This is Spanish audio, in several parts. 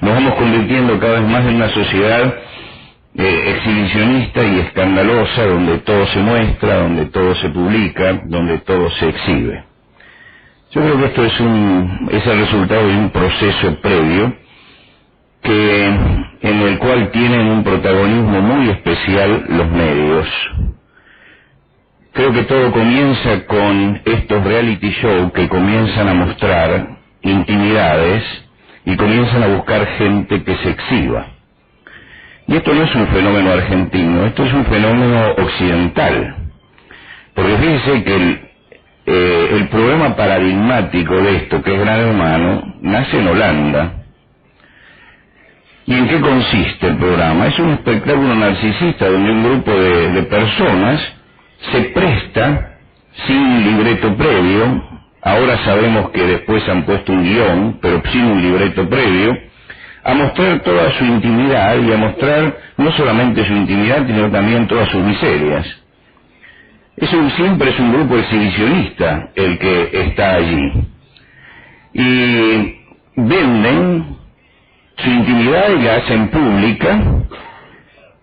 nos vamos convirtiendo cada vez más en una sociedad exhibicionista y escandalosa, donde todo se muestra, donde todo se publica, donde todo se exhibe. Yo creo que esto es el resultado de un proceso previo en el cual tienen un protagonismo muy especial los medios. Creo que todo comienza con estos reality shows que comienzan a mostrar intimidades y comienzan a buscar gente que se exhiba. Y esto no es un fenómeno argentino, esto es un fenómeno occidental. Porque fíjese que el problema paradigmático de esto, que es Gran Hermano, nace en Holanda. ¿Y en qué consiste el programa? Es un espectáculo narcisista donde un grupo de personas se presta sin libreto previo. Ahora sabemos que después han puesto un guión, pero sin un libreto previo, a mostrar toda su intimidad y a mostrar no solamente su intimidad, sino también todas sus miserias. Siempre es un grupo exhibicionista el que está allí. Y venden su intimidad y la hacen pública,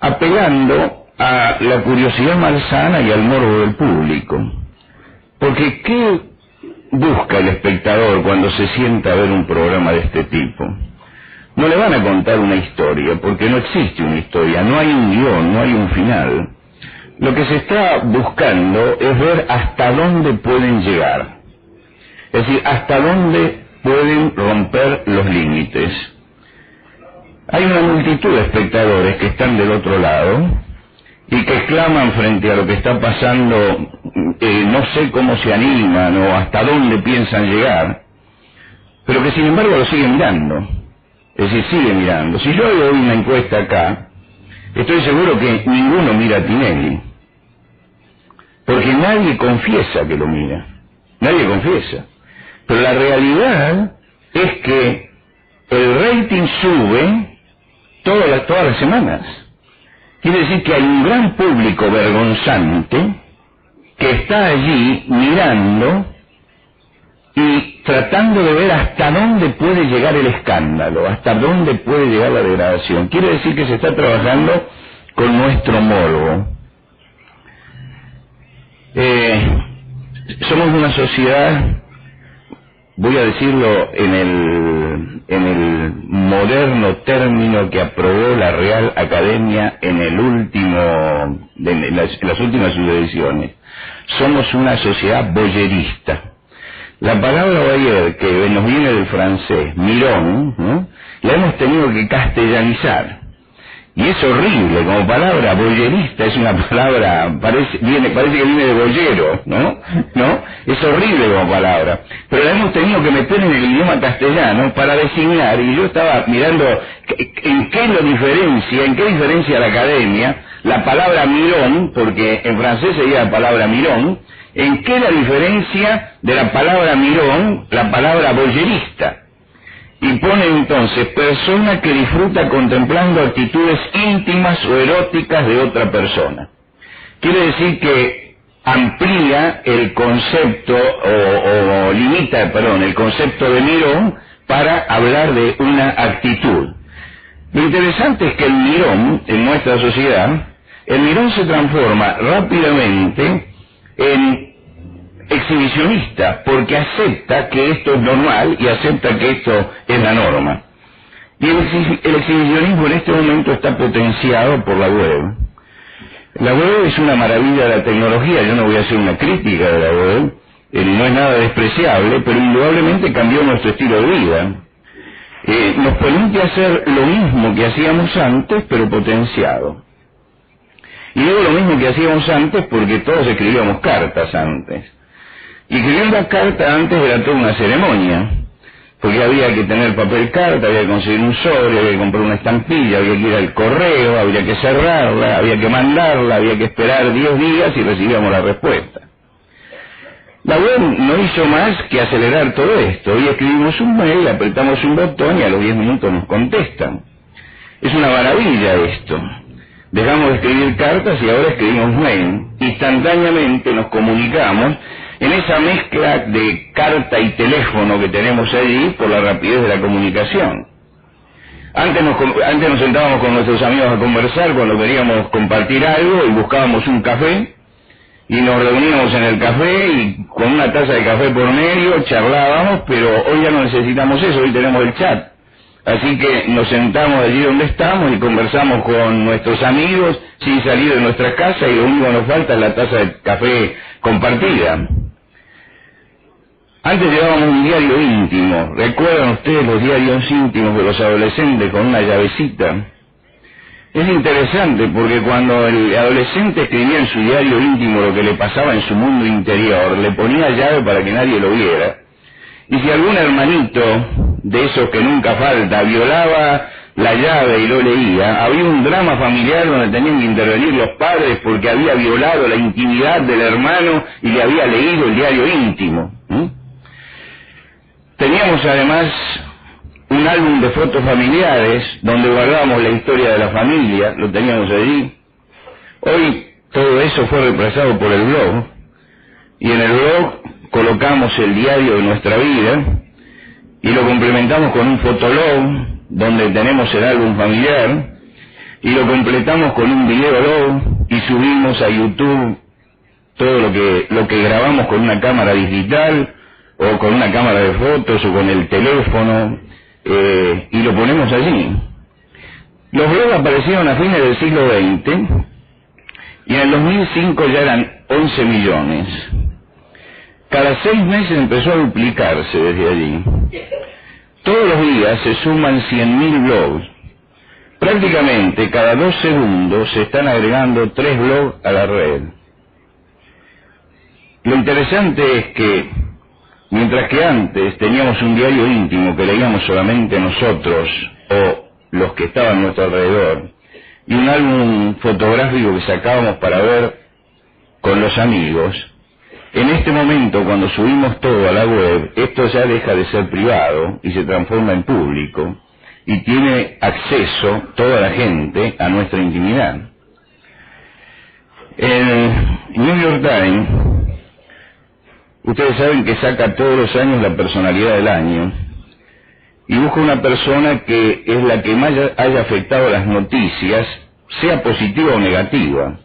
apelando a la curiosidad malsana y al morbo del público. Porque ¿qué busca el espectador cuando se sienta a ver un programa de este tipo? No le van a contar una historia, porque no existe una historia, no hay un guión, no hay un final. Lo que se está buscando es ver hasta dónde pueden llegar. Es decir, hasta dónde pueden romper los límites. Hay una multitud de espectadores que están del otro lado y que exclaman frente a lo que está pasando, no sé cómo se animan o hasta dónde piensan llegar, pero que sin embargo lo siguen mirando. Es decir, siguen mirando. Si yo doy una encuesta acá, estoy seguro que ninguno mira a Tinelli, porque nadie confiesa que lo mira, nadie confiesa. Pero la realidad es que el rating sube todas las semanas. Quiere decir que hay un gran público vergonzante que está allí mirando y tratando de ver hasta dónde puede llegar el escándalo, hasta dónde puede llegar la degradación. Quiere decir que se está trabajando con nuestro morbo. Somos una sociedad, voy a decirlo en el moderno término que aprobó la Real Academia en las últimas subediciones, somos una sociedad boyerista. La palabra boyer, que nos viene del francés, mirón, ¿no?, la hemos tenido que castellanizar. Y es horrible como palabra. Boyerista es una palabra, parece que viene de boyero, ¿no? Es horrible como palabra. Pero la hemos tenido que meter en el idioma castellano para designar, y yo estaba mirando en qué diferencia la academia, la palabra mirón, porque en francés sería la palabra mirón, en qué la diferencia de la palabra mirón, la palabra boyerista. Y pone entonces persona que disfruta contemplando actitudes íntimas o eróticas de otra persona. Quiere decir que amplía el concepto o limita, el concepto de mirón para hablar de una actitud. Lo interesante es que el mirón en nuestra sociedad, el mirón se transforma rápidamente en exhibicionista, porque acepta que esto es normal y acepta que esto es la norma. Y el exhibicionismo en este momento está potenciado por la web. La web es una maravilla de la tecnología, yo no voy a hacer una crítica de la web, no es nada despreciable, pero indudablemente cambió nuestro estilo de vida. Nos permite hacer lo mismo que hacíamos antes, pero potenciado. Y digo lo mismo que hacíamos antes porque todos escribíamos cartas antes. Y escribir la carta antes era toda una ceremonia, porque había que tener papel carta, había que conseguir un sobre, había que comprar una estampilla, había que ir al correo, había que cerrarla, había que mandarla, había que esperar 10 días y recibíamos la respuesta. La web no hizo más que acelerar todo esto. Hoy escribimos un mail, apretamos un botón y a los 10 minutos nos contestan. Es una maravilla esto. Dejamos de escribir cartas y ahora escribimos mail. Instantáneamente nos comunicamos en esa mezcla de carta y teléfono que tenemos allí por la rapidez de la comunicación. Antes nos sentábamos con nuestros amigos a conversar cuando queríamos compartir algo y buscábamos un café y nos reuníamos en el café y con una taza de café por medio charlábamos, pero hoy ya no necesitamos eso, hoy tenemos el chat. Así que nos sentamos allí donde estamos y conversamos con nuestros amigos sin salir de nuestra casa y lo único que nos falta es la taza de café compartida. Antes llevábamos un diario íntimo. ¿Recuerdan ustedes los diarios íntimos de los adolescentes con una llavecita? Es interesante porque cuando el adolescente escribía en su diario íntimo lo que le pasaba en su mundo interior, le ponía llave para que nadie lo viera. Y si algún hermanito de esos que nunca falta violaba la llave y lo leía, había un drama familiar donde tenían que intervenir los padres porque había violado la intimidad del hermano y le había leído el diario íntimo. Teníamos además un álbum de fotos familiares donde guardábamos la historia de la familia, lo teníamos allí. Hoy todo eso fue reemplazado por el blog, y en el blog colocamos el diario de nuestra vida y lo complementamos con un fotolog donde tenemos el álbum familiar y lo completamos con un videolog y subimos a YouTube todo lo que grabamos con una cámara digital o con una cámara de fotos o con el teléfono, y lo ponemos allí. Los blogs aparecieron a fines del siglo XX y en el 2005 ya eran 11 millones. Cada 6 meses empezó a duplicarse desde allí. Todos los días se suman 100.000 blogs. Prácticamente cada 2 segundos se están agregando 3 blogs a la red. Lo interesante es que mientras que antes teníamos un diario íntimo que leíamos solamente nosotros o los que estaban a nuestro alrededor, y un álbum fotográfico que sacábamos para ver con los amigos, en este momento cuando subimos todo a la web, esto ya deja de ser privado y se transforma en público, y tiene acceso toda la gente a nuestra intimidad. El New York Times, ustedes saben que saca todos los años la personalidad del año y busca una persona que es la que más haya afectado las noticias, sea positiva o negativa.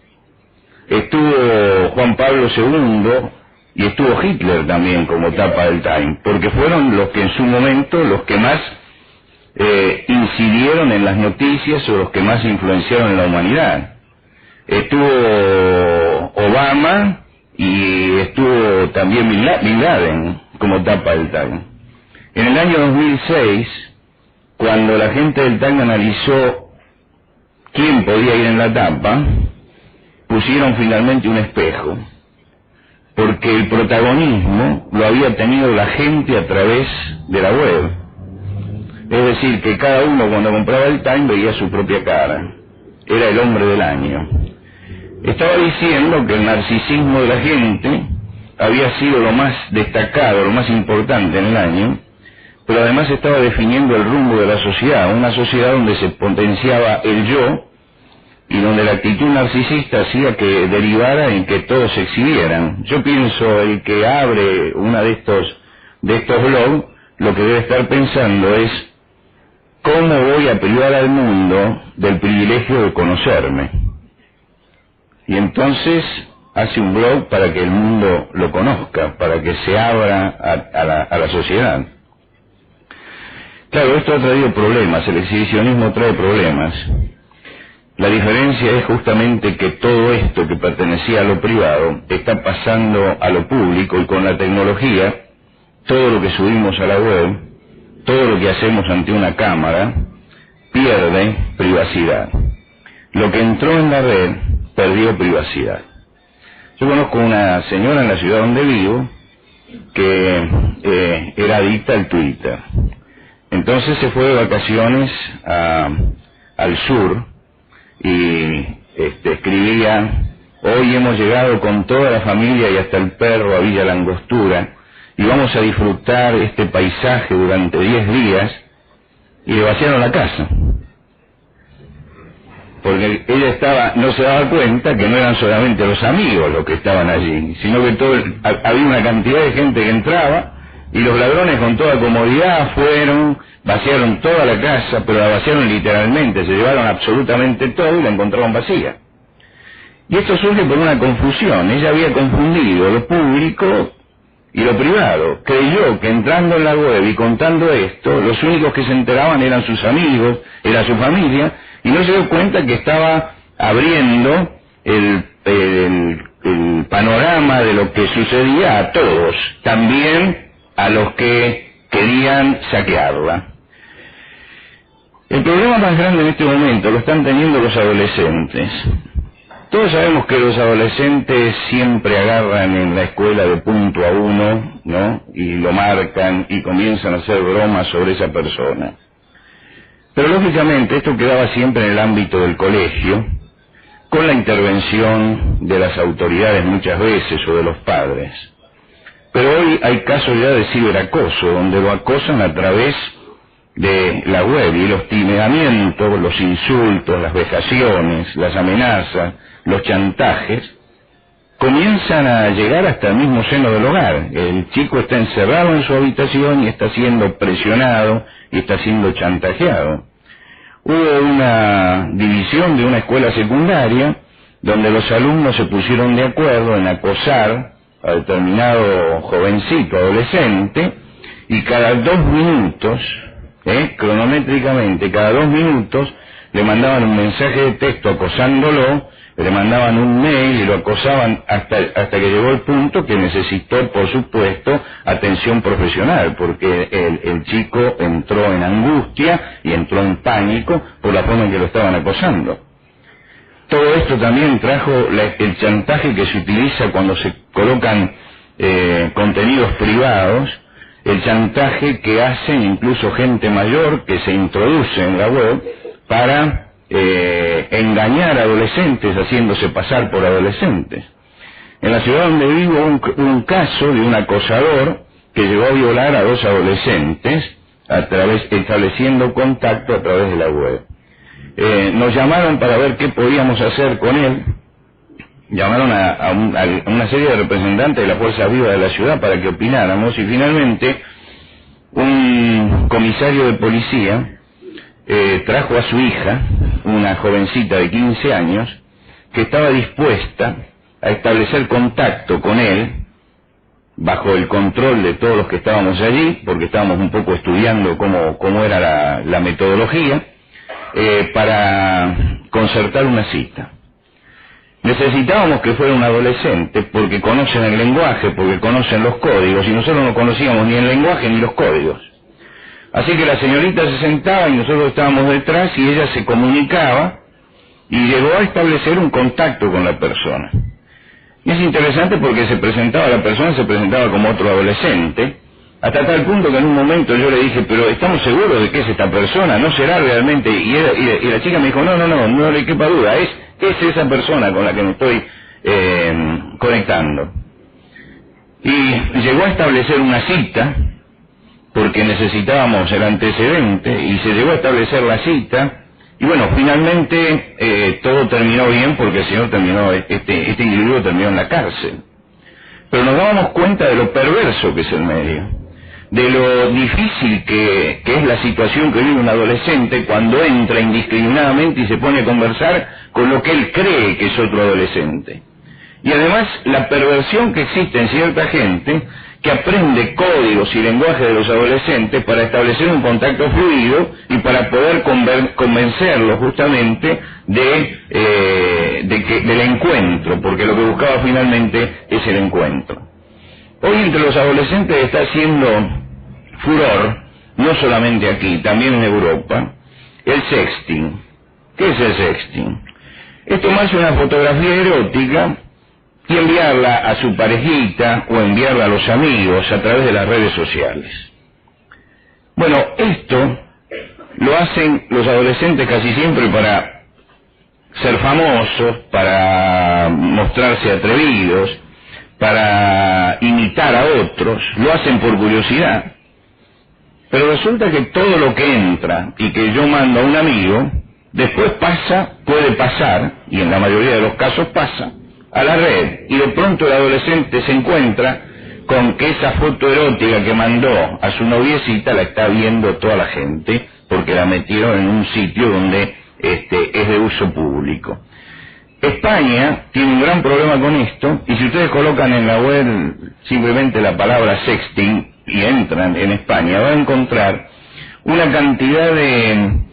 Estuvo Juan Pablo II y estuvo Hitler también como tapa del Time, porque fueron los que en su momento, los que más incidieron en las noticias o los que más influenciaron en la humanidad. Estuvo Obama y estuvo también Bin Laden como tapa del Time. En el año 2006, cuando la gente del Time analizó quién podía ir en la tapa, pusieron finalmente un espejo, porque el protagonismo lo había tenido la gente a través de la web. Es decir, que cada uno cuando compraba el Time veía su propia cara. Era el hombre del año. Estaba diciendo que el narcisismo de la gente había sido lo más destacado, lo más importante en el año, pero además estaba definiendo el rumbo de la sociedad, una sociedad donde se potenciaba el yo y donde la actitud narcisista hacía que derivara en que todos se exhibieran. Yo pienso, el que abre una de estos blogs, lo que debe estar pensando es ¿cómo voy a privar al mundo del privilegio de conocerme? Y entonces hace un blog para que el mundo lo conozca, para que se abra a la sociedad. Claro, esto ha traído problemas, el exhibicionismo trae problemas. La diferencia es justamente que todo esto que pertenecía a lo privado está pasando a lo público, y con la tecnología, todo lo que subimos a la web, todo lo que hacemos ante una cámara, pierde privacidad. Lo que entró en la red perdió privacidad. Yo conozco una señora en la ciudad donde vivo que era adicta al Twitter. Entonces se fue de vacaciones al sur y escribía: hoy hemos llegado con toda la familia y hasta el perro a Villa Langostura y vamos a disfrutar este paisaje durante 10 días, y le vaciaron la casa. Porque ella no se daba cuenta que no eran solamente los amigos los que estaban allí, sino que había una cantidad de gente que entraba y los ladrones con toda comodidad fueron, vaciaron toda la casa, pero la vaciaron literalmente, se llevaron absolutamente todo y la encontraron vacía. Y esto surge por una confusión. Ella había confundido lo público y lo privado. Creyó que entrando en la web y contando esto, los únicos que se enteraban eran sus amigos, era su familia, y no se dio cuenta que estaba abriendo el panorama de lo que sucedía a todos, también a los que querían saquearla. El problema más grande en este momento lo están teniendo los adolescentes. Todos sabemos que los adolescentes siempre agarran en la escuela de punto a uno, ¿no? Y lo marcan y comienzan a hacer bromas sobre esa persona. Pero lógicamente esto quedaba siempre en el ámbito del colegio, con la intervención de las autoridades muchas veces o de los padres. Pero hoy hay casos ya de ciberacoso, donde lo acosan a través de la web, y los hostigamientos, los insultos, las vejaciones, las amenazas, los chantajes, comienzan a llegar hasta el mismo seno del hogar. El chico está encerrado en su habitación y está siendo presionado y está siendo chantajeado. Hubo una división de una escuela secundaria donde los alumnos se pusieron de acuerdo en acosar a determinado jovencito, adolescente, y cada 2 minutos, cronométricamente, cada 2 minutos, le mandaban un mensaje de texto acosándolo, le mandaban un mail y lo acosaban hasta que llegó el punto que necesitó, por supuesto, atención profesional, porque el chico entró en angustia y entró en pánico por la forma en que lo estaban acosando. Todo esto también trajo el chantaje que se utiliza cuando se colocan contenidos privados, el chantaje que hacen incluso gente mayor que se introduce en la web para engañar a adolescentes haciéndose pasar por adolescentes. En la ciudad donde vivo hubo un caso de un acosador que llegó a violar a 2 adolescentes estableciendo contacto a través de la web. Nos llamaron para ver qué podíamos hacer con él. Llamaron a una serie de representantes de la Fuerza Viva de la ciudad para que opináramos, y finalmente un comisario de policía trajo a su hija, una jovencita de 15 años, que estaba dispuesta a establecer contacto con él, bajo el control de todos los que estábamos allí, porque estábamos un poco estudiando cómo era la metodología, para concertar una cita. Necesitábamos que fuera un adolescente, porque conocen el lenguaje, porque conocen los códigos, y nosotros no conocíamos ni el lenguaje ni los códigos. Así que la señorita se sentaba y nosotros estábamos detrás, y ella se comunicaba y llegó a establecer un contacto con la persona. Y es interesante porque la persona se presentaba como otro adolescente, hasta tal punto que en un momento yo le dije, pero ¿estamos seguros de que es esta persona? ¿No será realmente? Y la chica me dijo, no le quepa duda, es esa persona con la que me estoy conectando. Y llegó a establecer una cita, porque necesitábamos el antecedente, y se llegó a establecer la cita, y bueno, finalmente todo terminó bien, porque el señor este individuo terminó en la cárcel. Pero nos dábamos cuenta de lo perverso que es el medio, de lo difícil que es la situación que vive un adolescente cuando entra indiscriminadamente y se pone a conversar con lo que él cree que es otro adolescente. Y además la perversión que existe en cierta gente que aprende códigos y lenguaje de los adolescentes para establecer un contacto fluido y para poder convencerlos justamente del encuentro, porque lo que buscaba finalmente es el encuentro. Hoy entre los adolescentes está haciendo furor, no solamente aquí, también en Europa, el sexting. ¿Qué es el sexting? Es tomarse una fotografía erótica y enviarla a su parejita o enviarla a los amigos a través de las redes sociales. Bueno, esto lo hacen los adolescentes casi siempre para ser famosos, para mostrarse atrevidos, para imitar a otros, lo hacen por curiosidad. Pero resulta que todo lo que entra y que yo mando a un amigo, después puede pasar, y en la mayoría de los casos pasa, a la red, y de pronto el adolescente se encuentra con que esa foto erótica que mandó a su noviecita la está viendo toda la gente, porque la metieron en un sitio donde es de uso público. España tiene un gran problema con esto, y si ustedes colocan en la web simplemente la palabra sexting y entran en España, van a encontrar una cantidad de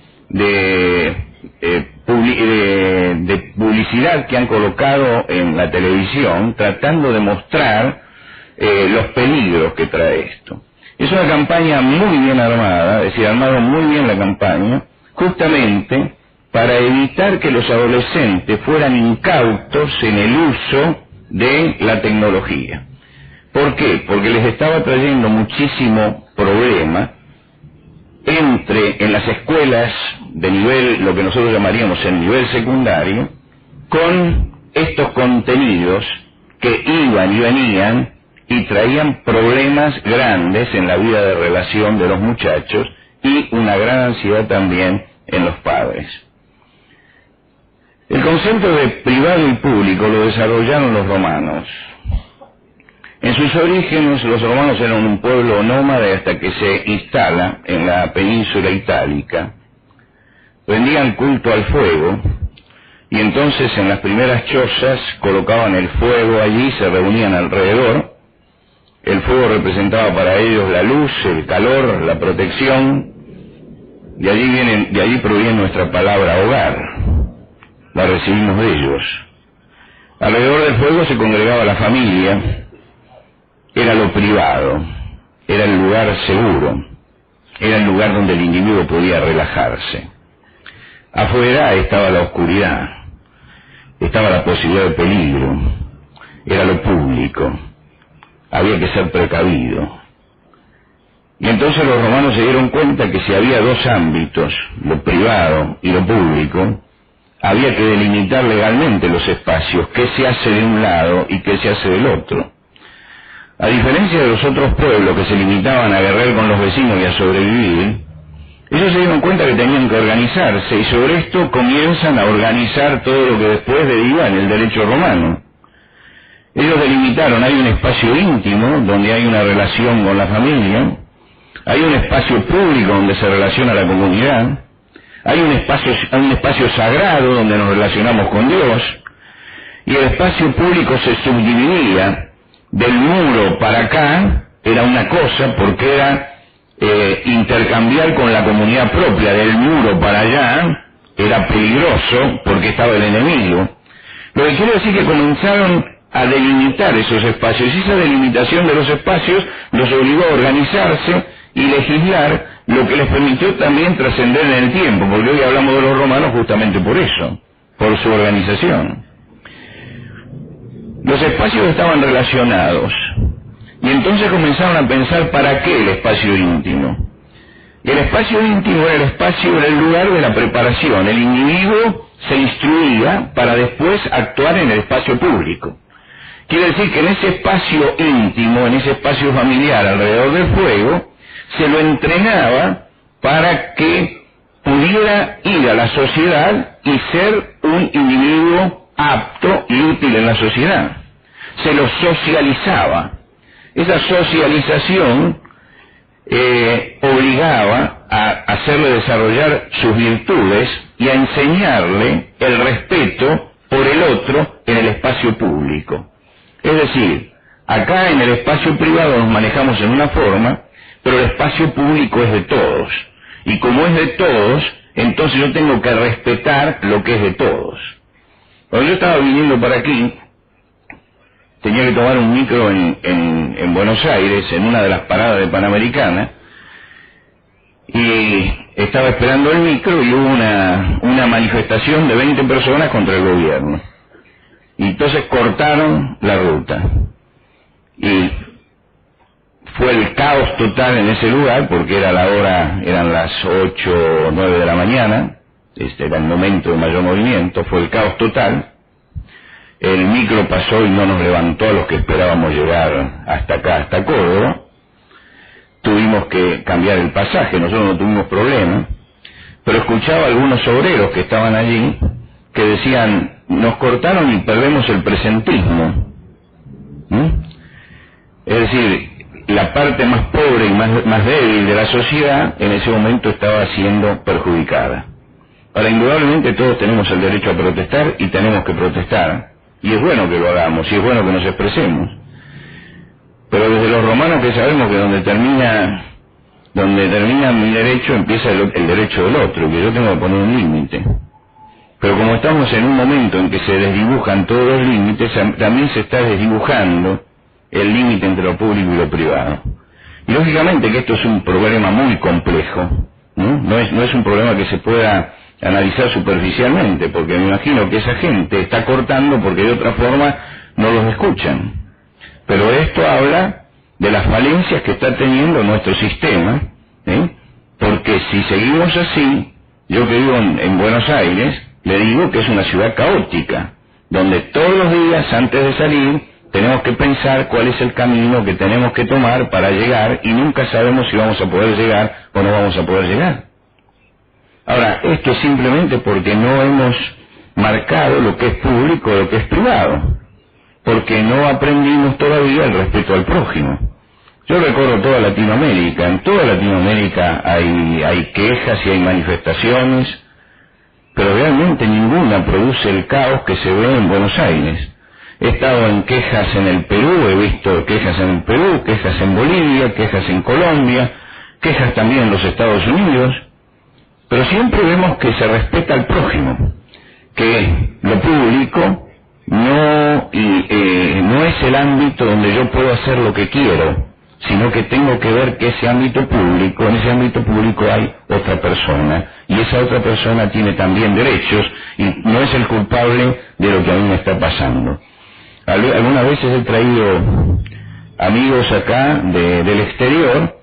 publicidad que han colocado en la televisión tratando de mostrar los peligros que trae esto. Es una campaña muy bien armada, es decir, armaron muy bien la campaña, justamente para evitar que los adolescentes fueran incautos en el uso de la tecnología. ¿Por qué? Porque les estaba trayendo muchísimo problema en las escuelas de nivel, lo que nosotros llamaríamos el nivel secundario, con estos contenidos que iban y venían y traían problemas grandes en la vida de relación de los muchachos y una gran ansiedad también en los padres. El concepto de privado y público lo desarrollaron los romanos. En sus orígenes, los romanos eran un pueblo nómade hasta que se instala en la península itálica. Rendían culto al fuego, y entonces en las primeras chozas colocaban el fuego allí, se reunían alrededor. El fuego representaba para ellos la luz, el calor, la protección. De allí proviene nuestra palabra hogar. La recibimos de ellos. Alrededor del fuego se congregaba la familia. Era lo privado, era el lugar seguro, era el lugar donde el individuo podía relajarse. Afuera estaba la oscuridad, estaba la posibilidad de peligro, era lo público, había que ser precavido. Y entonces los romanos se dieron cuenta que si había dos ámbitos, lo privado y lo público, había que delimitar legalmente los espacios, qué se hace de un lado y qué se hace del otro. A diferencia de los otros pueblos que se limitaban a guerrear con los vecinos y a sobrevivir, ellos se dieron cuenta que tenían que organizarse, y sobre esto comienzan a organizar todo lo que después deriva en el derecho romano. Ellos delimitaron, hay un espacio íntimo donde hay una relación con la familia, hay un espacio público donde se relaciona la comunidad, hay un espacio sagrado donde nos relacionamos con Dios, y el espacio público se subdividía. Del muro para acá era una cosa, porque era intercambiar con la comunidad propia. Del muro para allá era peligroso porque estaba el enemigo. Lo que quiere decir que comenzaron a delimitar esos espacios, y esa delimitación de los espacios los obligó a organizarse y legislar, lo que les permitió también trascender en el tiempo, porque hoy hablamos de los romanos justamente por eso, por su organización. Los espacios estaban relacionados, y entonces comenzaron a pensar para qué el espacio íntimo. Y el espacio íntimo era el lugar de la preparación. El individuo se instruía para después actuar en el espacio público. Quiere decir que en ese espacio íntimo, en ese espacio familiar alrededor del fuego, se lo entrenaba para que pudiera ir a la sociedad y ser un individuo apto y útil en la sociedad. Se lo socializaba. Esa socialización obligaba a hacerle desarrollar sus virtudes y a enseñarle el respeto por el otro en el espacio público. Es decir, acá en el espacio privado nos manejamos en una forma, pero el espacio público es de todos. Y como es de todos, entonces yo tengo que respetar lo que es de todos. Cuando yo estaba viniendo para aquí, tenía que tomar un micro en Buenos Aires, en una de las paradas de Panamericana, y estaba esperando el micro y hubo una manifestación de 20 personas contra el gobierno. Y entonces cortaron la ruta. Y fue el caos total en ese lugar, porque era la hora, eran las 8 o 9 de la mañana, era el momento de mayor movimiento, fue el caos total. El micro pasó y no nos levantó a los que esperábamos llegar hasta acá, hasta Córdoba. Tuvimos que cambiar el pasaje, nosotros no tuvimos problema, pero escuchaba a algunos obreros que estaban allí que decían, nos cortaron y perdemos el presentismo. Es decir, la parte más pobre y más débil de la sociedad en ese momento estaba siendo perjudicada. Ahora, indudablemente todos tenemos el derecho a protestar y tenemos que protestar, y es bueno que lo hagamos, y es bueno que nos expresemos. Pero desde los romanos que sabemos que donde termina mi derecho empieza el derecho del otro, que yo tengo que poner un límite. Pero como estamos en un momento en que se desdibujan todos los límites, también se está desdibujando el límite entre lo público y lo privado. Y lógicamente que esto es un problema muy complejo, ¿no? No es un problema que se pueda analizar superficialmente, porque me imagino que esa gente está cortando porque de otra forma no los escuchan. Pero esto habla de las falencias que está teniendo nuestro sistema, porque si seguimos así, yo que vivo en Buenos Aires, le digo que es una ciudad caótica, donde todos los días antes de salir tenemos que pensar cuál es el camino que tenemos que tomar para llegar, y nunca sabemos si vamos a poder llegar o no vamos a poder llegar. Ahora, esto es simplemente porque no hemos marcado lo que es público y lo que es privado, porque no aprendimos todavía el respeto al prójimo. Yo recorro toda Latinoamérica, en toda Latinoamérica hay quejas y hay manifestaciones, pero realmente ninguna produce el caos que se ve en Buenos Aires. He estado en quejas en el Perú, he visto quejas en el Perú, quejas en Bolivia, quejas en Colombia, quejas también en los Estados Unidos, pero siempre vemos que se respeta al prójimo, que lo público no es el ámbito donde yo puedo hacer lo que quiero, sino que tengo que ver que ese ámbito público, en ese ámbito público hay otra persona, y esa otra persona tiene también derechos, y no es el culpable de lo que a mí me está pasando. Algunas veces he traído amigos acá del exterior,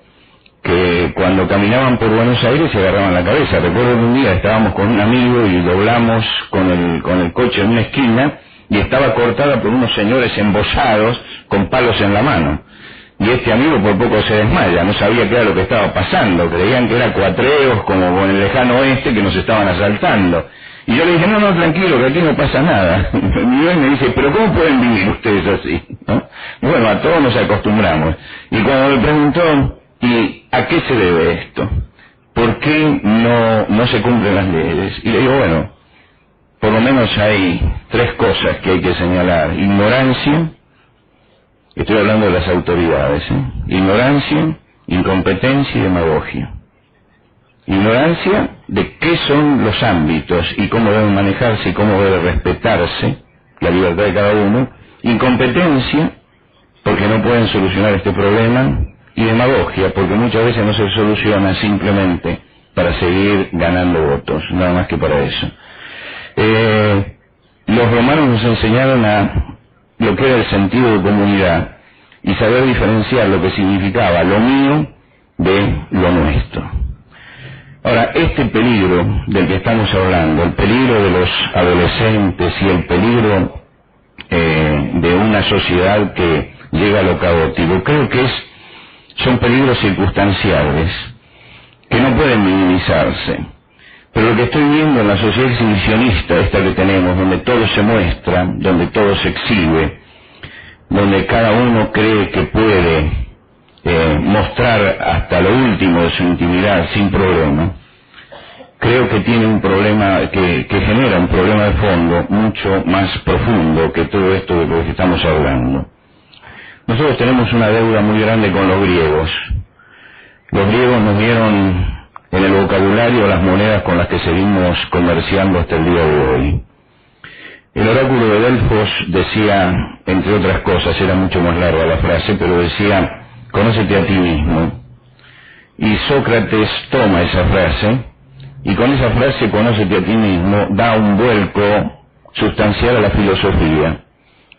que cuando caminaban por Buenos Aires se agarraban la cabeza. Recuerdo que un día estábamos con un amigo y doblamos con el coche en una esquina, y estaba cortada por unos señores embosados con palos en la mano. Y este amigo por poco se desmaya, no sabía qué era lo que estaba pasando, creían que eran cuatreos como en el lejano oeste que nos estaban asaltando. Y yo le dije, no, tranquilo, que aquí no pasa nada. Y él me dice, pero ¿cómo pueden vivir ustedes así? ¿No? Y bueno, a todos nos acostumbramos. Y cuando me preguntó, ¿y a qué se debe esto? ¿Por qué no se cumplen las leyes? Y le digo, bueno, por lo menos hay 3 cosas que hay que señalar. Ignorancia, estoy hablando de las autoridades, ignorancia, incompetencia y demagogia. Ignorancia de qué son los ámbitos y cómo deben manejarse y cómo debe respetarse la libertad de cada uno. Incompetencia, porque no pueden solucionar este problema. Y demagogia, porque muchas veces no se soluciona simplemente para seguir ganando votos, nada más que para eso. Los romanos nos enseñaron a lo que era el sentido de comunidad y saber diferenciar lo que significaba lo mío de lo nuestro. Ahora, este peligro del que estamos hablando, el peligro de los adolescentes y el peligro de una sociedad que llega a lo caótico, creo que son peligros circunstanciales que no pueden minimizarse. Pero lo que estoy viendo en la sociedad exhibicionista esta que tenemos, donde todo se muestra, donde todo se exhibe, donde cada uno cree que puede mostrar hasta lo último de su intimidad sin problema, creo que tiene un problema que genera un problema de fondo mucho más profundo que todo esto de lo que estamos hablando. Nosotros tenemos una deuda muy grande con los griegos. Los griegos nos dieron en el vocabulario las monedas con las que seguimos comerciando hasta el día de hoy. El oráculo de Delfos decía, entre otras cosas, era mucho más larga la frase, pero decía, conócete a ti mismo. Y Sócrates toma esa frase, y con esa frase, conócete a ti mismo, da un vuelco sustancial a la filosofía,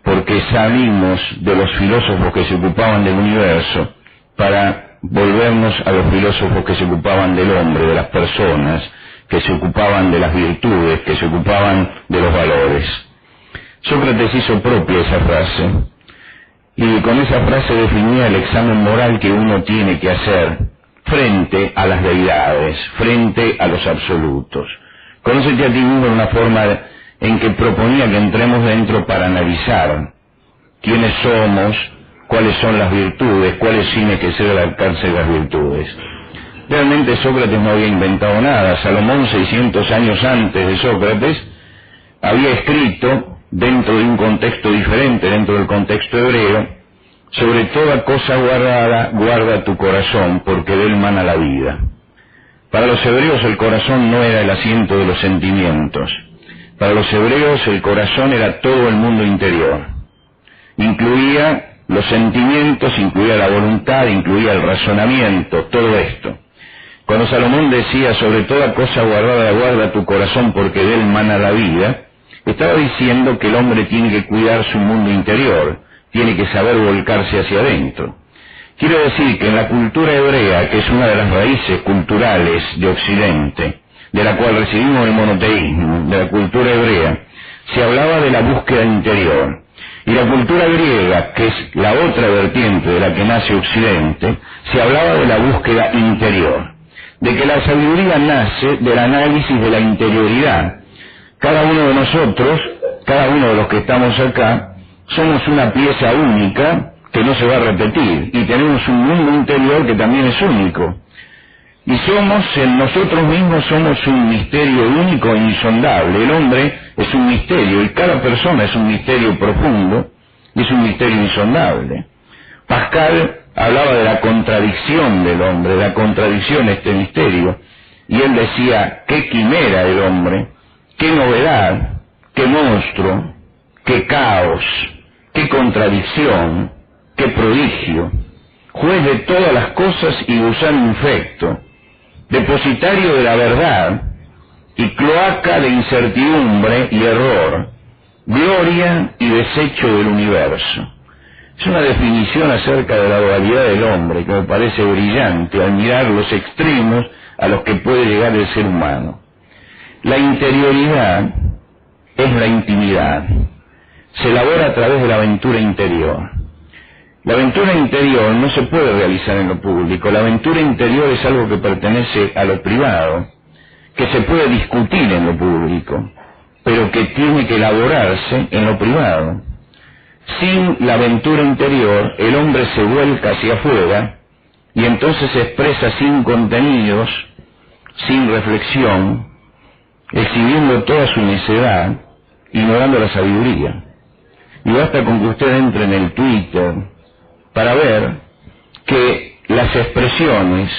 porque salimos de los filósofos que se ocupaban del universo para volvernos a los filósofos que se ocupaban del hombre, de las personas, que se ocupaban de las virtudes, que se ocupaban de los valores. Sócrates hizo propia esa frase, y con esa frase definía el examen moral que uno tiene que hacer frente a las deidades, frente a los absolutos. Conócete a ti mismo en una forma en que proponía que entremos dentro para analizar quiénes somos, cuáles son las virtudes, cuáles tiene que ser el alcance de las virtudes. Realmente Sócrates no había inventado nada. Salomón, 600 años antes de Sócrates, había escrito, dentro de un contexto diferente, dentro del contexto hebreo, sobre toda cosa guardada, guarda tu corazón, porque de él mana la vida. Para los hebreos el corazón no era el asiento de los sentimientos. Para los hebreos el corazón era todo el mundo interior. Incluía los sentimientos, incluía la voluntad, incluía el razonamiento, todo esto. Cuando Salomón decía, sobre toda cosa guardada, guarda tu corazón porque de él mana la vida, estaba diciendo que el hombre tiene que cuidar su mundo interior, tiene que saber volcarse hacia adentro. Quiero decir que en la cultura hebrea, que es una de las raíces culturales de Occidente, de la cual recibimos el monoteísmo, de la cultura hebrea, se hablaba de la búsqueda interior. Y la cultura griega, que es la otra vertiente de la que nace Occidente, se hablaba de la búsqueda interior, de que la sabiduría nace del análisis de la interioridad. Cada uno de nosotros, cada uno de los que estamos acá, somos una pieza única que no se va a repetir, y tenemos un mundo interior que también es único. Y en nosotros mismos somos un misterio único e insondable. El hombre es un misterio, y cada persona es un misterio profundo, y es un misterio insondable. Pascal hablaba de la contradicción del hombre, de la contradicción de este misterio, y él decía, qué quimera el hombre, qué novedad, qué monstruo, qué caos, qué contradicción, qué prodigio, juez de todas las cosas y gusano infecto, depositario de la verdad y cloaca de incertidumbre y error, gloria y desecho del universo. Es una definición acerca de la dualidad del hombre que me parece brillante al mirar los extremos a los que puede llegar el ser humano. La interioridad es la intimidad. Se elabora a través de la aventura interior. La aventura interior no se puede realizar en lo público. La aventura interior es algo que pertenece a lo privado, que se puede discutir en lo público, pero que tiene que elaborarse en lo privado. Sin la aventura interior, el hombre se vuelca hacia afuera y entonces se expresa sin contenidos, sin reflexión, exhibiendo toda su necedad, ignorando la sabiduría. Y basta con que usted entre en el Twitter para ver que las expresiones,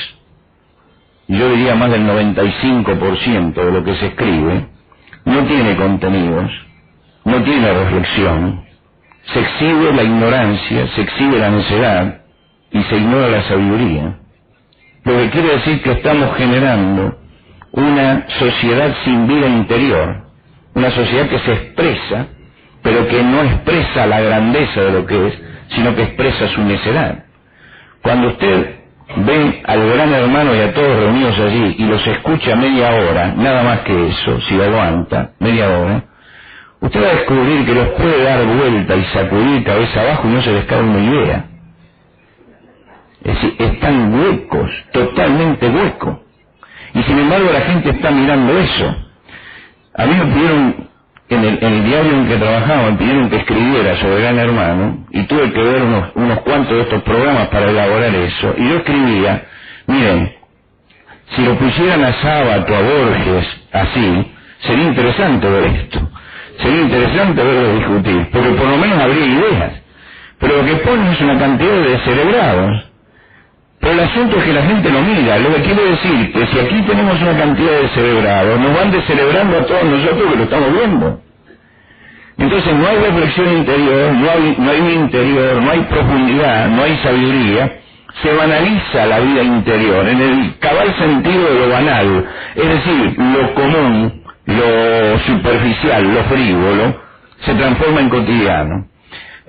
yo diría más del 95% de lo que se escribe, no tiene contenidos, no tiene reflexión, se exhibe la ignorancia, se exhibe la necedad y se ignora la sabiduría. Lo que quiere decir que estamos generando una sociedad sin vida interior, una sociedad que se expresa, pero que no expresa la grandeza de lo que es, sino que expresa su necedad. Cuando usted ve al gran hermano y a todos reunidos allí y los escucha media hora, nada más que eso, si aguanta media hora, usted va a descubrir que los puede dar vuelta y sacudir cabeza abajo y no se les cae una idea. Es decir, están huecos, totalmente huecos. Y sin embargo la gente está mirando eso. A mí me pidieron, en el diario en que trabajaba, me pidieron que escribiera sobre Gran Hermano, y tuve que ver unos cuantos de estos programas para elaborar eso, y yo escribía, miren, si lo pusieran a Sábato, a Borges, así, sería interesante ver esto, sería interesante verlo discutir, porque por lo menos habría ideas, pero lo que ponen es una cantidad de descerebrados. Pero el asunto es que la gente no mira. Lo que quiero decir que si aquí tenemos una cantidad de descerebrados, nos van descerebrando a todos nosotros que lo estamos viendo. Entonces no hay reflexión interior, no hay interior, no hay profundidad, no hay sabiduría. Se banaliza la vida interior, en el cabal sentido de lo banal, es decir, lo común, lo superficial, lo frívolo, se transforma en cotidiano.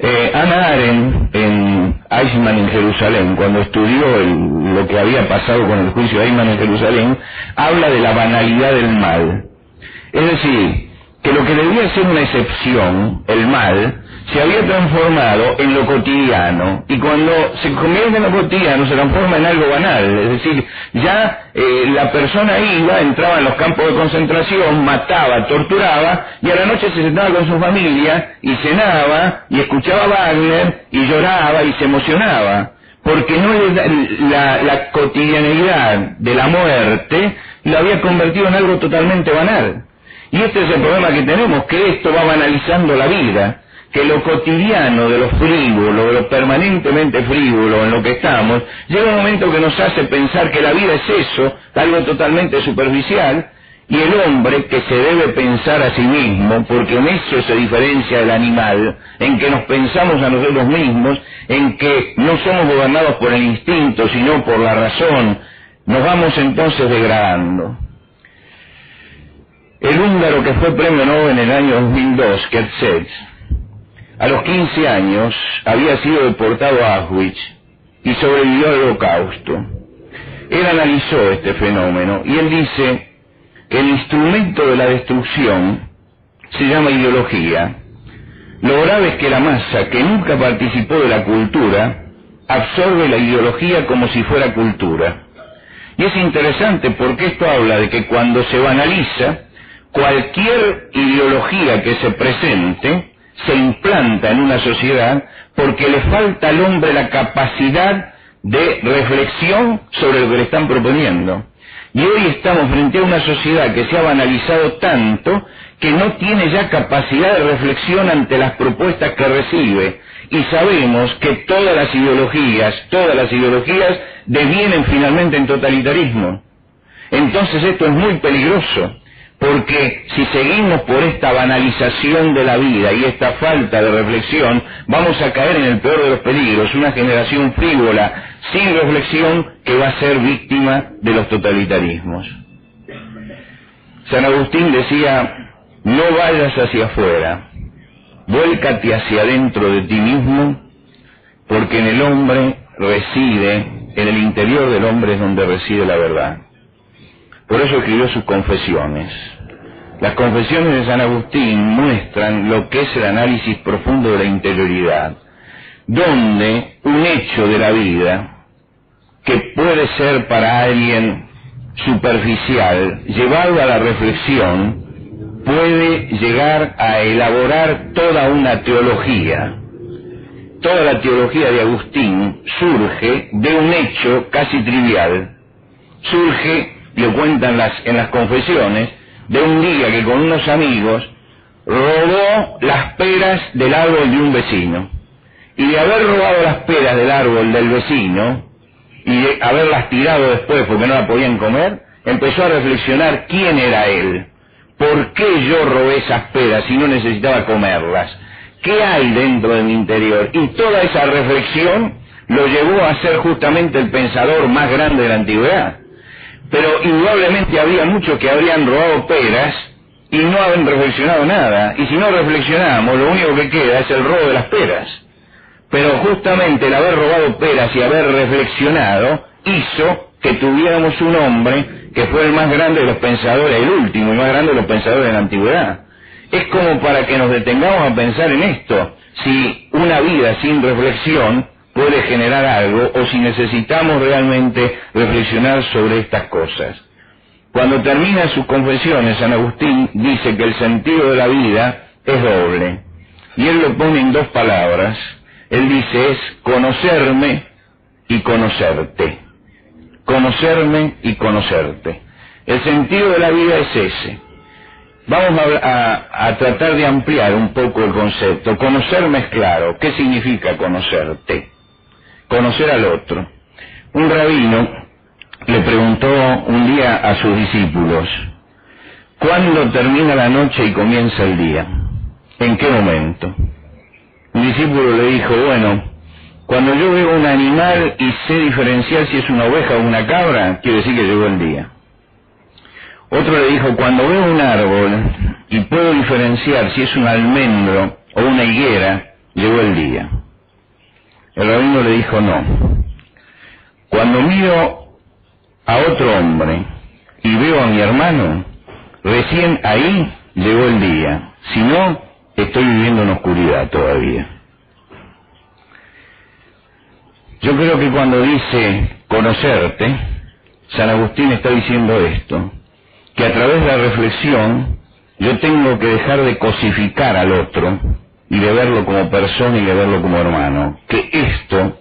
Hannah Arendt, en Eichmann en Jerusalén, cuando estudió lo que había pasado con el juicio de Eichmann en Jerusalén, habla de la banalidad del mal. Es decir, que lo que debía ser una excepción, el mal, se había transformado en lo cotidiano, y cuando se convierte en lo cotidiano se transforma en algo banal, es decir, ya la persona iba, entraba en los campos de concentración, mataba, torturaba, y a la noche se sentaba con su familia, y cenaba, y escuchaba Wagner, y lloraba, y se emocionaba, porque no la cotidianidad de la muerte lo había convertido en algo totalmente banal. Y este es el problema que tenemos, que esto va banalizando la vida, que lo cotidiano, de lo frívolo, de lo permanentemente frívolo en lo que estamos, llega un momento que nos hace pensar que la vida es eso, algo totalmente superficial, y el hombre que se debe pensar a sí mismo, porque en eso se diferencia del animal, en que nos pensamos a nosotros mismos, en que no somos gobernados por el instinto, sino por la razón, nos vamos entonces degradando. El húngaro que fue premio Nobel en el año 2002, Kertész, a los 15 años había sido deportado a Auschwitz y sobrevivió al Holocausto. Él analizó este fenómeno y él dice que el instrumento de la destrucción se llama ideología. Lo grave es que la masa, que nunca participó de la cultura, absorbe la ideología como si fuera cultura. Y es interesante porque esto habla de que cuando se banaliza, cualquier ideología que se presente se implanta en una sociedad porque le falta al hombre la capacidad de reflexión sobre lo que le están proponiendo. Y hoy estamos frente a una sociedad que se ha banalizado tanto que no tiene ya capacidad de reflexión ante las propuestas que recibe. Y sabemos que todas las ideologías devienen finalmente en totalitarismo. Entonces esto es muy peligroso, porque si seguimos por esta banalización de la vida y esta falta de reflexión, vamos a caer en el peor de los peligros, una generación frívola, sin reflexión, que va a ser víctima de los totalitarismos. San Agustín decía, no vayas hacia afuera, vuélcate hacia adentro de ti mismo, porque en el hombre reside, en el interior del hombre es donde reside la verdad. Por eso escribió sus confesiones. Las confesiones de San Agustín muestran lo que es el análisis profundo de la interioridad, donde un hecho de la vida, que puede ser para alguien superficial, llevado a la reflexión, puede llegar a elaborar toda una teología. Toda la teología de Agustín surge de un hecho casi trivial. Surge, lo cuentan en las confesiones, de un día que con unos amigos robó las peras del árbol de un vecino. Y de haber robado las peras del árbol del vecino, y de haberlas tirado después porque no las podían comer, empezó a reflexionar quién era él. ¿Por qué yo robé esas peras si no necesitaba comerlas? ¿Qué hay dentro de mi interior? Y toda esa reflexión lo llevó a ser justamente el pensador más grande de la antigüedad. Pero indudablemente había muchos que habrían robado peras y no habían reflexionado nada. Y si no reflexionamos, lo único que queda es el robo de las peras. Pero justamente el haber robado peras y haber reflexionado hizo que tuviéramos un hombre que fue el más grande de los pensadores, el último y más grande de los pensadores de la antigüedad. Es como para que nos detengamos a pensar en esto, si una vida sin reflexión puede generar algo o si necesitamos realmente reflexionar sobre estas cosas. Cuando termina sus confesiones, San Agustín dice que el sentido de la vida es doble, y él lo pone en dos palabras. Él dice, es conocerme y conocerte. Conocerme y conocerte. El sentido de la vida es ese. Vamos a tratar de ampliar un poco el concepto. Conocerme es claro. ¿Qué significa conocerte? Conocer al otro. Un rabino le preguntó un día a sus discípulos, ¿cuándo termina la noche y comienza el día? ¿En qué momento? Un discípulo le dijo, bueno, cuando yo veo un animal y sé diferenciar si es una oveja o una cabra, quiere decir que llegó el día. Otro le dijo, cuando veo un árbol y puedo diferenciar si es un almendro o una higuera, llegó el día. El rabino le dijo, no. Cuando miro a otro hombre y veo a mi hermano, recién ahí llegó el día. Si no, estoy viviendo en oscuridad todavía. Yo creo que cuando dice conocerte, San Agustín está diciendo esto, que a través de la reflexión yo tengo que dejar de cosificar al otro y de verlo como persona y de verlo como hermano, que esto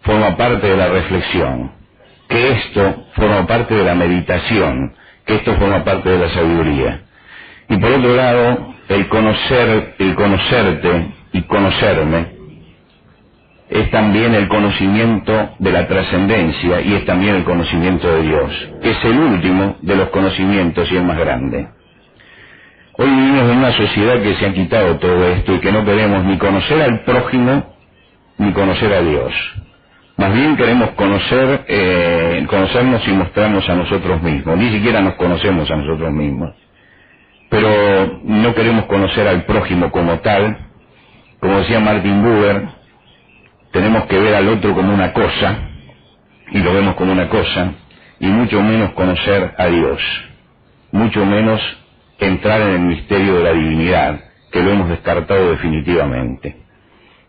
forma parte de la reflexión, que esto forma parte de la meditación, que esto forma parte de la sabiduría. Y por otro lado, el conocerte y conocerme es también el conocimiento de la trascendencia y es también el conocimiento de Dios, que es el último de los conocimientos y el más grande. Hoy vivimos en una sociedad que se ha quitado todo esto y que no queremos ni conocer al prójimo ni conocer a Dios. Más bien queremos conocernos y mostrarnos a nosotros mismos. Ni siquiera nos conocemos a nosotros mismos. Pero no queremos conocer al prójimo como tal. Como decía Martin Buber, tenemos que ver al otro como una cosa, y lo vemos como una cosa, y mucho menos conocer a Dios, mucho menos entrar en el misterio de la divinidad, que lo hemos descartado definitivamente.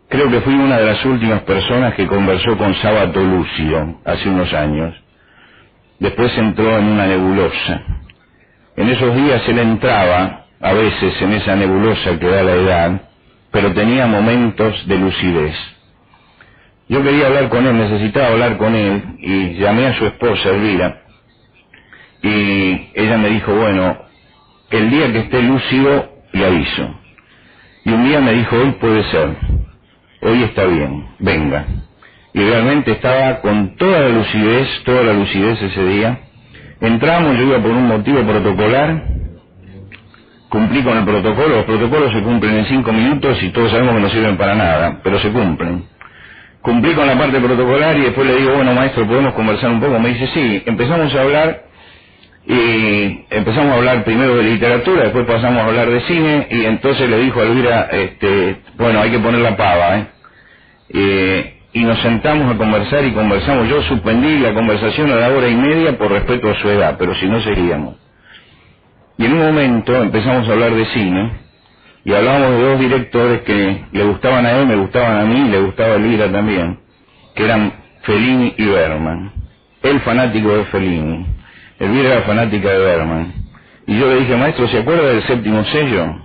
Creo que fui una de las últimas personas que conversó con Sábato Lúcido hace unos años. Después entró en una nebulosa. En esos días él entraba, a veces, en esa nebulosa que da la edad, pero tenía momentos de lucidez. Yo quería hablar con él, necesitaba hablar con él, y llamé a su esposa, Elvira, y ella me dijo, bueno, el día que esté lúcido, le aviso. Y un día me dijo, hoy puede ser, hoy está bien, venga. Y realmente estaba con toda la lucidez ese día. Entramos, yo iba por un motivo protocolar, cumplí con el protocolo. Los protocolos se cumplen en 5 minutos y todos sabemos que no sirven para nada, pero se cumplen. Cumplí con la parte protocolar y después le digo, bueno, maestro, ¿podemos conversar un poco? Me dice, sí. Empezamos a hablar, y empezamos a hablar primero de literatura, después pasamos a hablar de cine, y entonces le dijo a Elvira, bueno, hay que poner la pava, y nos sentamos a conversar y conversamos. Yo suspendí la conversación a la 1:30 por respeto a su edad, pero si no seguíamos. Y en un momento empezamos a hablar de cine, y hablábamos de 2 directores que le gustaban a él, me gustaban a mí, y le gustaba a Elvira también, que eran Fellini y Bergman. Él fanático de Fellini, Elvira era fanática de Bergman. Y yo le dije, maestro, ¿se acuerda del Séptimo sello?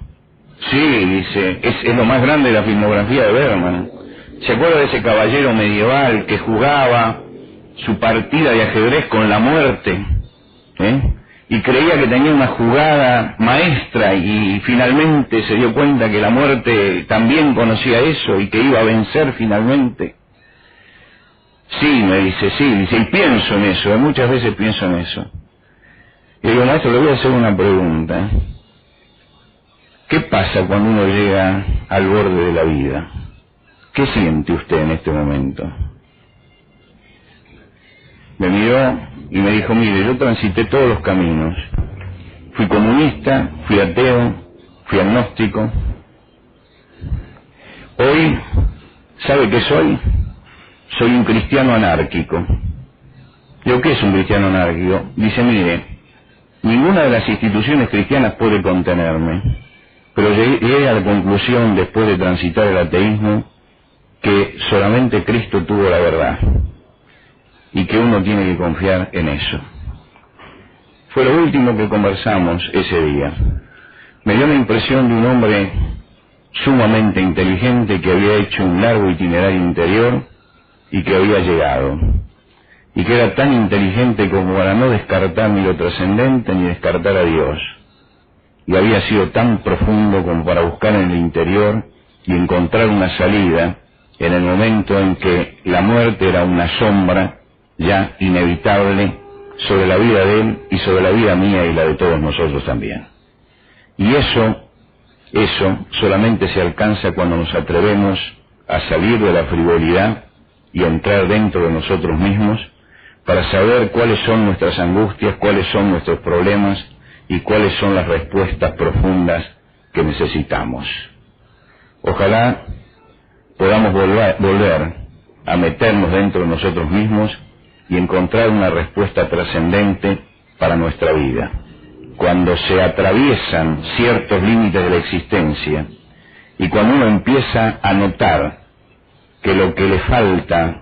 Sí, dice, es lo más grande de la filmografía de Bergman. ¿Se acuerda de ese caballero medieval que jugaba su partida de ajedrez con la muerte? Y creía que tenía una jugada maestra y finalmente se dio cuenta que la muerte también conocía eso y que iba a vencer finalmente. Sí, me dice, y pienso en eso, muchas veces pienso en eso. Y digo, maestro, le voy a hacer una pregunta. ¿Qué pasa cuando uno llega al borde de la vida? ¿Qué siente usted en este momento? Me miró y me dijo, mire, yo transité todos los caminos. Fui comunista, fui ateo, fui agnóstico. Hoy, ¿sabe qué soy? Soy un cristiano anárquico. Digo, ¿qué es un cristiano anárquico? Dice, mire, ninguna de las instituciones cristianas puede contenerme, pero llegué a la conclusión, después de transitar el ateísmo, que solamente Cristo tuvo la verdad y que uno tiene que confiar en eso. Fue lo último que conversamos ese día. Me dio la impresión de un hombre sumamente inteligente que había hecho un largo itinerario interior y que había llegado, y que era tan inteligente como para no descartar ni lo trascendente ni descartar a Dios, y había sido tan profundo como para buscar en el interior y encontrar una salida en el momento en que la muerte era una sombra ya inevitable sobre la vida de él y sobre la vida mía y la de todos nosotros también. Y eso solamente se alcanza cuando nos atrevemos a salir de la frivolidad y a entrar dentro de nosotros mismos para saber cuáles son nuestras angustias, cuáles son nuestros problemas y cuáles son las respuestas profundas que necesitamos. Ojalá podamos volver a meternos dentro de nosotros mismos y encontrar una respuesta trascendente para nuestra vida. Cuando se atraviesan ciertos límites de la existencia Y cuando uno empieza a notar que lo que le falta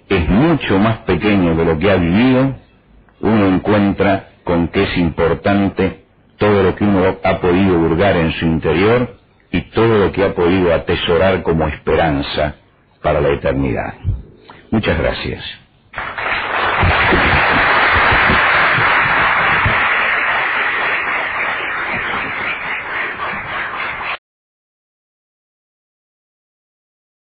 es mucho más pequeño de lo que ha vivido, uno encuentra con que es importante todo lo que uno ha podido hurgar en su interior y todo lo que ha podido atesorar como esperanza para la eternidad. Muchas gracias.